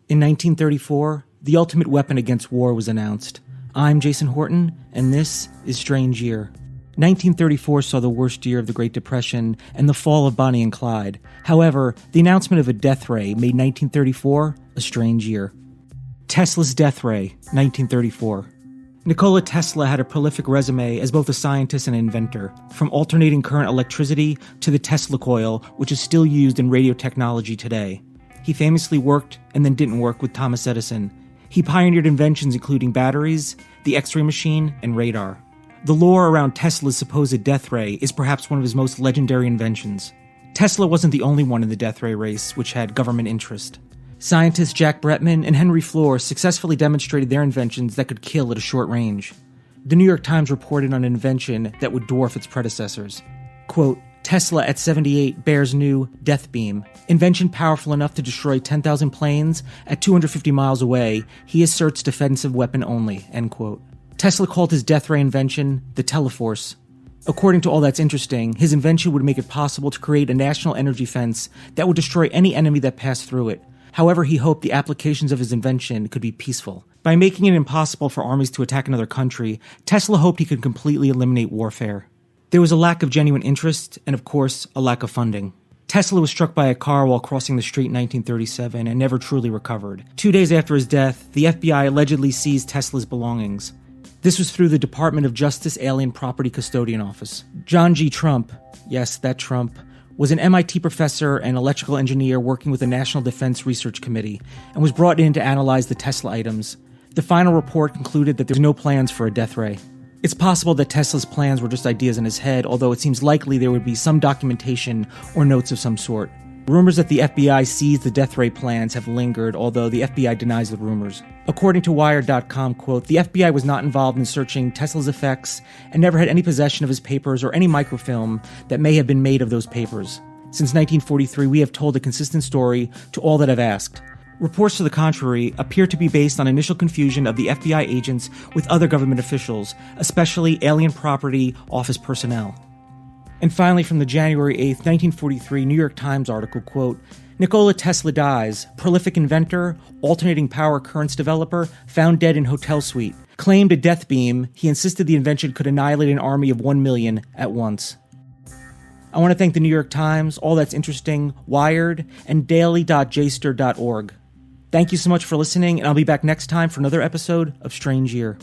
In 1934, the ultimate weapon against war was announced. I'm Jason Horton, and this is Strange Year. 1934 saw the worst year of the Great Depression and the fall of Bonnie and Clyde. However, the announcement of a death ray made 1934 a strange year. Tesla's death ray, 1934. Nikola Tesla had a prolific resume as both a scientist and an inventor, from alternating current electricity to the Tesla coil, which is still used in radio technology today. He famously worked and then didn't work with Thomas Edison. He pioneered inventions including batteries, the X-ray machine, and radar. The lore around Tesla's supposed death ray is perhaps one of his most legendary inventions. Tesla wasn't the only one in the death ray race which had government interest. Scientists Jack Bretman and Henry Flor successfully demonstrated their inventions that could kill at a short range. The New York Times reported on an invention that would dwarf its predecessors. Quote, Tesla at 78 bears new death beam. Invention powerful enough to destroy 10,000 planes at 250 miles away. He asserts defensive weapon only, end quote. Tesla called his death ray invention the Teleforce. According to All That's Interesting, his invention would make it possible to create a national energy fence that would destroy any enemy that passed through it. However, he hoped the applications of his invention could be peaceful. By making it impossible for armies to attack another country, Tesla hoped he could completely eliminate warfare. There was a lack of genuine interest, and of course, a lack of funding. Tesla was struck by a car while crossing the street in 1937 and never truly recovered. 2 days after his death, the FBI allegedly seized Tesla's belongings. This was through the Department of Justice Alien Property Custodian Office. John G. Trump, yes, that Trump, was an MIT professor and electrical engineer working with the National Defense Research Committee and was brought in to analyze the Tesla items. The final report concluded that there were no plans for a death ray. It's possible that Tesla's plans were just ideas in his head, although it seems likely there would be some documentation or notes of some sort. Rumors that the FBI seized the death ray plans have lingered, although the FBI denies the rumors. According to Wired.com, quote, the FBI was not involved in searching Tesla's effects and never had any possession of his papers or any microfilm that may have been made of those papers. Since 1943, we have told a consistent story to all that have asked. Reports to the contrary appear to be based on initial confusion of the FBI agents with other government officials, especially alien property office personnel. And finally, from the January 8th, 1943 New York Times article, quote, Nikola Tesla dies, prolific inventor, alternating power currents developer, found dead in hotel suite. Claimed a death beam, he insisted the invention could annihilate an army of 1 million at once. I want to thank the New York Times, All That's Interesting, Wired, and daily.jster.org. Thank you so much for listening, and I'll be back next time for another episode of Strange Year.